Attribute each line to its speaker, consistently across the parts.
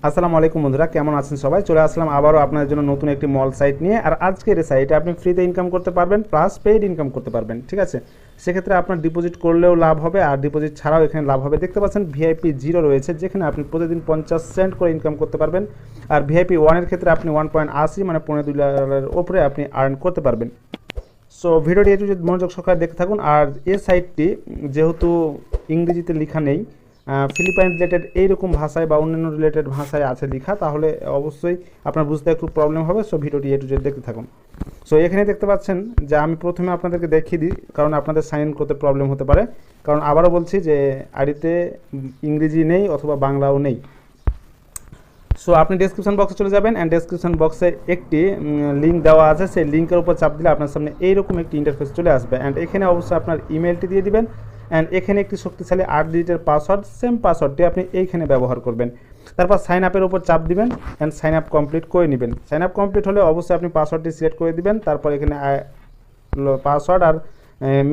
Speaker 1: আসসালামু আলাইকুম বন্ধুরা, কেমন আছেন সবাই? চলে আসলাম আবারও আপনাদের জন্য নতুন একটি মল সাইট নিয়ে। আর আজকের এই সাইটে আপনি ফ্রিতে ইনকাম করতে পারবেন, প্লাস পেইড ইনকাম করতে পারবেন। ঠিক আছে, সেক্ষেত্রে আপনার ডিপোজিট করলেও লাভ হবে আর ডিপোজিট ছাড়াও এখানে লাভ হবে। দেখতে পাচ্ছেন ভিআইপি 0 রয়েছে, যেখানে আপনি প্রতিদিন 50 সেন্ট করে ইনকাম করতে পারবেন। আর ভিআইপি 1 এর ক্ষেত্রে আপনি 1.80 মানে $2.5 ওপরে আপনি আর্ন করতে পারবেন। সো ভিডিওটি একটু যদি মনোযোগ সহকারে দেখতে থাকুন। আর এই সাইটটি যেহেতু ইংরেজিতে লেখা নেই, ফিলিপাইন রিলেটেড এইরকম ভাষায় বা অন্যান্য রিলেটেড ভাষায় আছে লেখা, তাহলে অবশ্যই আপনার বুঝতে একটু প্রবলেম হবে। সো ভিডিওটি একটু যদি দেখতে থাকুন। সো এখানে দেখতে পাচ্ছেন যে আমি প্রথমে আপনাদেরকে দেখিয়ে দিই, কারণ আপনাদের সাইন ইন করতে প্রবলেম হতে পারে। কারণ আবারও বলছি যে আইডিতে ইংরেজি নেই অথবা বাংলাও নেই। সো আপনি ডেসক্রিপশন বক্সে চলে যাবেন, অ্যান্ড ডেসক্রিপশন বক্সে একটি লিঙ্ক দেওয়া আছে। সেই লিঙ্কের উপর চাপ দিলে আপনার সামনে এইরকম একটি ইন্টারফেস চলে আসবে। অ্যান্ড এখানে অবশ্যই আপনার ইমেলটি দিয়ে দিবেন। অ্যান্ড এখানে একটি শক্তিশালী 8 ডিজিটের পাসওয়ার্ড, সেম পাসওয়ার্ডটি আপনি এইখানে ব্যবহার করবেন। তারপর সাইন আপের উপর চাপ দিবেন অ্যান্ড সাইন আপ কমপ্লিট করে নেবেন। সাইন আপ কমপ্লিট হলে অবশ্যই আপনি পাসওয়ার্ডটি সিলেক্ট করে দিবেন। তারপর এখানে পাসওয়ার্ড আর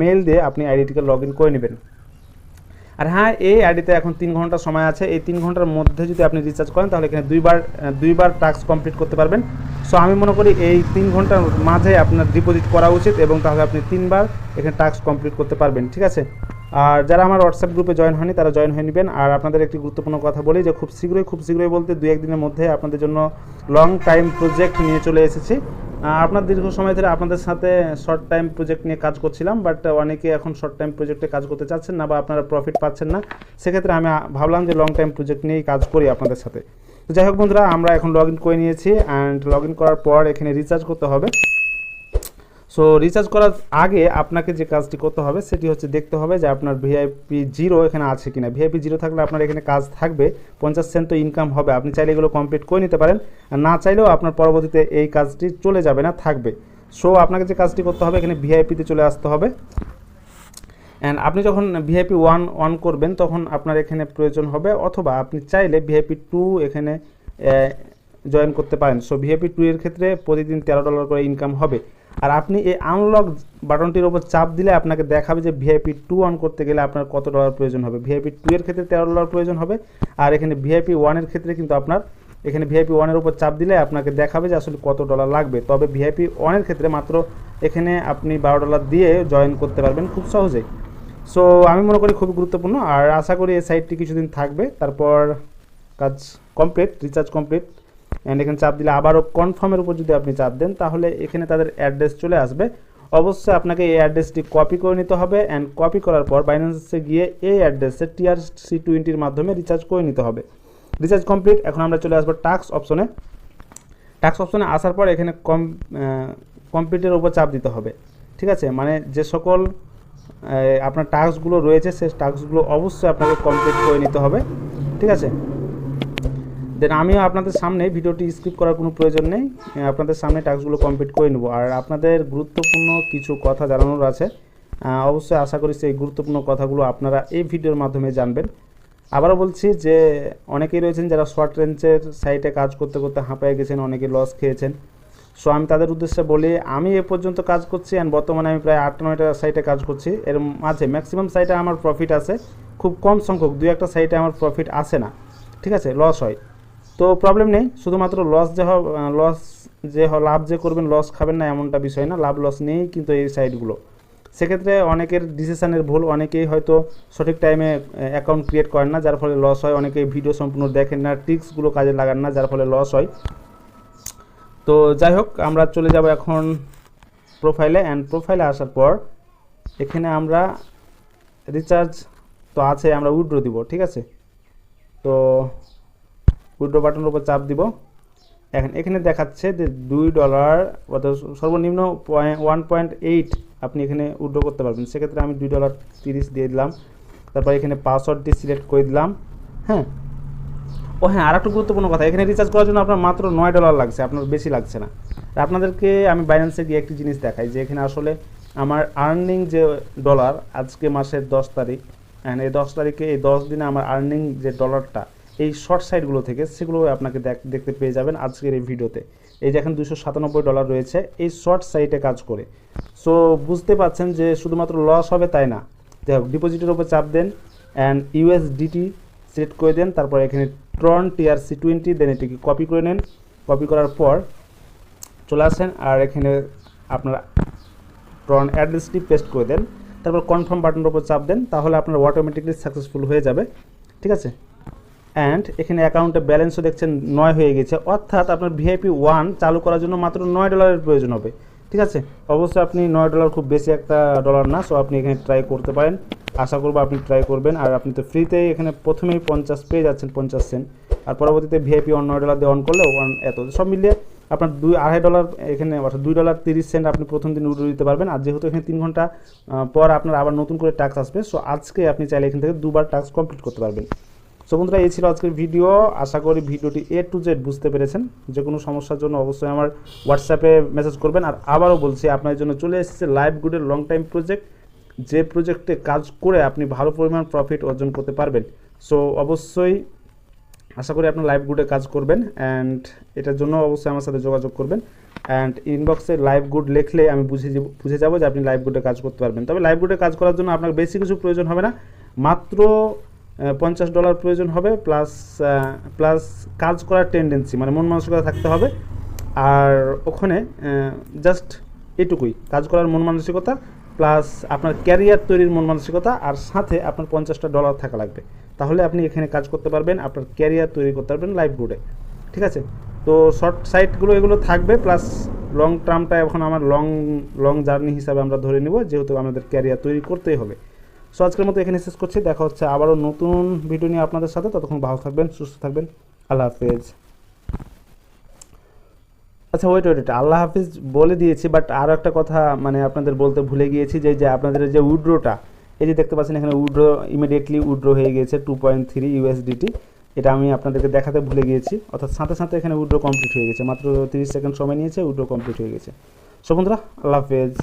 Speaker 1: মেল দিয়ে আপনি আইডিটিকে লগ ইন করে নেবেন। আর হ্যাঁ, এই আইডিতে এখন 3 ঘন্টা সময় আছে। এই 3 ঘন্টার মধ্যে যদি আপনি রিচার্জ করেন তাহলে এখানে দুইবার টাস্ক কমপ্লিট করতে পারবেন। সো আমি মনে করি এই 3 ঘন্টার মাঝে আপনার ডিপোজিট করা উচিত, এবং তাহলে আপনি 3বার এখানে টাস্ক কমপ্লিট করতে পারবেন। ঠিক আছে, আর যারা আমার হোয়াটসঅ্যাপ গ্রুপে জয়েন হয়নি তারা জয়েন হয়ে নেবেন। আর আপনাদের একটি গুরুত্বপূর্ণ কথা বলি যে খুব শীঘ্রই বলতে 2-1 দিনের মধ্যে আপনাদের জন্য লং টাইম প্রজেক্ট নিয়ে চলে এসেছি। আপনার দীর্ঘ সময় ধরে আপনাদের সাথে শর্ট টাইম প্রজেক্ট নিয়ে কাজ করছিলাম, বাট অনেকে এখন শর্ট টাইম প্রজেক্টে কাজ করতে চাচ্ছেন না বা আপনারা প্রফিট পাচ্ছেন না। সেক্ষেত্রে আমি ভাবলাম যে লং টাইম প্রজেক্ট নিয়েই কাজ করি আপনাদের সাথে। তো যাই হোক বন্ধুরা, আমরা এখন লগ ইন করে নিয়েছি। অ্যান্ড লগ ইন করার পর এখানে রিচার্জ করতে হবে। সো রিচার্জ করার আগে আপনাকে যে কাজটি করতে হবে সেটি হচ্ছে দেখতে হবে যে আপনার ভিআইপি 0 এখানে আছে কিনা। ভিআইপি 0 থাকলে আপনার এখানে কাজ থাকবে, 50 সেন্ট তো ইনকাম হবে। আপনি চাইলে এগুলো কমপ্লিট করে নিতে পারেন, আর না চাইলেও আপনার পরবর্তীতে এই কাজটি চলে যাবে না, থাকবে। সো আপনাকে যে কাজটি করতে হবে, এখানে ভিআইপিতে চলে আসতে হবে। অ্যান্ড আপনি যখন ভিআইপি 1 অন করবেন তখন আপনার এখানে প্রয়োজন হবে, অথবা আপনি চাইলে ভিআইপি 2 এখানে জয়েন করতে পারেন। সো ভিআইপি 2 এর ক্ষেত্রে প্রতিদিন $13 করে ইনকাম হবে। আর আপনি এই আনলক বাটনটির উপর চাপ দিলে আপনাকে দেখাবে যে ভিআইপি 2 অন করতে গেলে আপনার কত ডলার প্রয়োজন হবে। ভিআইপি 2 এর ক্ষেত্রে $13 প্রয়োজন হবে। আর এখানে ভিআইপি 1 এর ক্ষেত্রে কিন্তু আপনার এখানে ভিআইপি 1 এর উপর চাপ দিলে আপনাকে দেখাবে যে আসলে কত ডলার লাগবে। তবে ভিআইপি 1 এর ক্ষেত্রে মাত্র এখানে আপনি $12 দিয়ে জয়েন করতে পারবেন খুব সহজেই। সো আমি মনে করি খুবই গুরুত্বপূর্ণ, আর আশা করি এই সাইটটি কিছুদিন থাকবে। তারপর কাজ কমপ্লিট, রিচার্জ কমপ্লিট। অ্যান্ড এখানে চাপ দিলে আবারও কনফার্মের উপর যদি আপনি চাপ দেন তাহলে এখানে তাদের অ্যাড্রেস চলে আসবে। অবশ্যই আপনাকে এই অ্যাড্রেসটি কপি করে নিতে হবে। অ্যান্ড কপি করার পর বাইন্যান্সে গিয়ে এই অ্যাড্রেসে TRC20 মাধ্যমে রিচার্জ করে নিতে হবে। Recharge complete. এখন আমরা চলে আসবো টাস্ক অপশনে। টাস্ক অপশনে আসার পর এখানে কমপ্লিটের উপর চাপ দিতে হবে। ঠিক আছে, মানে যে সকল আপনার টাস্কগুলো রয়েছে সেই টাস্কগুলো অবশ্যই আপনাকে কমপ্লিট করে নিতে হবে। ঠিক আছে, দেন আমিও আপনাদের সামনে ভিডিওটি স্কিপ করার কোনো প্রয়োজন নেই, আপনাদের সামনে টাস্কগুলো কমপ্লিট করে নেব। আর আপনাদের গুরুত্বপূর্ণ কিছু কথা জানানোর আছে, অবশ্যই আশা করি সেই গুরুত্বপূর্ণ কথাগুলো আপনারা এই ভিডিওর মাধ্যমে জানবেন। আবারও বলছি যে অনেকেই রয়েছেন যারা শর্ট রেঞ্জের সাইটে কাজ করতে করতে হাঁপায়ে গেছেন, অনেকে লস খেয়েছেন। সো আমি তাদের উদ্দেশ্যে বলি, আমি এ পর্যন্ত কাজ করছি অ্যান্ড বর্তমানে আমি প্রায় 8-9টা সাইটে কাজ করছি। এর মাঝে ম্যাক্সিমাম সাইটে আমার প্রফিট আছে, খুব কম সংখ্যক 2-1টা সাইটে আমার প্রফিট আসে না। ঠিক আছে, লস হয়। তো প্রবলেম নেই, শুধুমাত্র লাভ যে করবেন লস খাবেন না এমনটা বিষয় না, লাভ লস নেই কিন্তু এই সাইটগুলো। সেক্ষেত্রে অনেকের ডিসিশনের ভুল, অনেকেই হয়তো সঠিক টাইমে অ্যাকাউন্ট ক্রিয়েট করেন না, যার ফলে লস হয়। অনেকেই ভিডিও সম্পূর্ণ দেখেন না, ট্রিক্সগুলো কাজে লাগান না, যার ফলে লস হয়। তো যাই হোক, আমরা চলে যাব এখন প্রোফাইলে। অ্যান্ড প্রোফাইলে আসার পর এখানে আমরা রিচার্জ তো আছে, আমরা উইথড্র দিব। ঠিক আছে, তো উইথড্র বাটনের উপর চাপ দিব। এখানে দেখাচ্ছে যে $2 অর্থাৎ সর্বনিম্ন 1.8 আপনি এখানে উইথড্র করতে পারবেন। সেক্ষেত্রে আমি $2.30 দিয়ে দিলাম। তারপর এখানে পাসওয়ার্ডটি সিলেক্ট করে দিলাম। হ্যাঁ, হ্যাঁ, আর একটা গুরুত্বপূর্ণ কথা, এখানে রিচার্জ করার জন্য আপনার মাত্র $9 লাগছে, আপনার বেশি লাগছে না। আর আপনাদেরকে আমি বাইন্যান্সে গিয়ে একটি জিনিস দেখাই যে এখানে আসলে আমার আর্নিং যে ডলার, আজকে মাসের 10 তারিখ, অ্যান্ড এই 10 তারিখে এই 10 দিনে আমার আর্নিং যে ডলারটা এই শর্ট সাইটগুলো থেকে, সেগুলো আপনাকে দেখতে পেয়ে যাবেন আজকের এই ভিডিওতে। এই যে এখন $297 রয়েছে এই শর্ট সাইটে কাজ করে। সো বুঝতে পারছেন যে শুধুমাত্র লস হবে তাই না। যাই হোক, ডিপোজিটের উপর চাপ দেন অ্যান্ড USDT সিলেক্ট করে দেন, তারপর এখানে ট্রন TRC20 দেন এটিকে কপি করে নেন। কপি করার পর চলে আসেন আর এখানে আপনার ট্রন অ্যাড্রেসটি পেস্ট করে দেন, তারপর কনফার্ম বাটনের উপর চাপ দেন, তাহলে আপনার অটোমেটিকলি সাকসেসফুল হয়ে যাবে। ঠিক আছে, অ্যান্ড এখানে অ্যাকাউন্টে ব্যালেন্সও দেখছেন 9 হয়ে গেছে, অর্থাৎ আপনার VIP1 চালু করার জন্য মাত্র $9 প্রয়োজন হবে। ঠিক আছে, অবশ্যই আপনি $9 খুব বেশি একটা ডলার না, সো আপনি এখানে ট্রাই করতে পারেন। আশা করবো আপনি ট্রাই করবেন। আর আপনি তো ফ্রিতেই এখানে প্রথমেই 50 পেয়ে যাচ্ছেন, 50 সেন্ট, আর পরবর্তীতে VIP1 $9 দিয়ে অন করলে এত সব মিলিয়ে আপনার $2.5 এখানে, অর্থাৎ $2.30 আপনি প্রথম দিন উইথড্র দিতে পারবেন। আর যেহেতু এখানে 3 ঘন্টা পর আপনার আবার নতুন করে টাস্ক আসবে, সো আজকে আপনি চাইলে এখান থেকে 2বার টাস্ক কমপ্লিট করতে পারবেন। সো বন্ধুরা, এই ছিল আজকের ভিডিও। আশা করি ভিডিওটি A to Z বুঝতে পেরেছেন। যে কোনো সমস্যার জন্য অবশ্যই আমার হোয়াটসঅ্যাপে মেসেজ করবেন। আর আবারও বলছি, আপনার জন্য চলে এসেছে লাইভগুডের লং টাইম প্রজেক্ট, যে প্রজেক্টে কাজ করে আপনি ভালো পরিমাণ প্রফিট অর্জন করতে পারবেন। সো অবশ্যই আশা করি আপনার লাইভগুডে কাজ করবেন, অ্যান্ড এটার জন্য অবশ্যই আমার সাথে যোগাযোগ করবেন। অ্যান্ড ইনবক্সে লাইভগুড লিখলে আমি বুঝে যাব যে আপনি লাইভগুডে কাজ করতে পারবেন। তবে লাইভগুডে কাজ করার জন্য আপনার বেশি কিছু প্রয়োজন হবে না, মাত্র $50 প্রয়োজন হবে, প্লাস কাজ করার টেন্ডেন্সি, মানে মন মানসিকতা থাকতে হবে। আর ওখানে জাস্ট এটুকুই, কাজ করার মন মানসিকতা প্লাস আপনার ক্যারিয়ার তৈরির মন মানসিকতা, আর সাথে আপনার $50 থাকা লাগবে। তাহলে আপনি এখানে কাজ করতে পারবেন, আপনার ক্যারিয়ার তৈরি করতে পারবেন লাইভগুডে। ঠিক আছে, তো শর্ট সাইটগুলো এগুলো থাকবে, প্লাস লং টার্মটা এখন আমার লং জার্নি হিসাবে আমরা ধরে নিব, যেহেতু আমাদের ক্যারিয়ার তৈরি করতেই হবে। সো আজকের মতো এখানে শেষ করছি, দেখা হচ্ছে আবারও নতুন ভিডিও নিয়ে আপনাদের সাথে। ততক্ষণ ভালো থাকবেন, সুস্থ থাকবেন, আল্লাহ হাফেজ। আচ্ছা ওয়েট, আল্লাহ হাফিজ বলে দিয়েছি, বাট আরও একটা কথা মানে আপনাদের বলতে ভুলে গিয়েছি, যে আপনাদের যে উইড্রোটা, এই যে দেখতে পাচ্ছেন এখানে উইড্রো ইমিডিয়েটলি উইড্রো হয়ে গিয়েছে 2.3 USDT, এটা আমি আপনাদেরকে দেখাতে ভুলে গিয়েছি। অর্থাৎ সাথে সাথে এখানে উইড্রো কমপ্লিট হয়ে গেছে, মাত্র 30 সেকেন্ড সময় নিয়েছে, উইড্রো কমপ্লিট হয়ে গেছে। সো বন্ধুরা, আল্লাহ হাফেজ।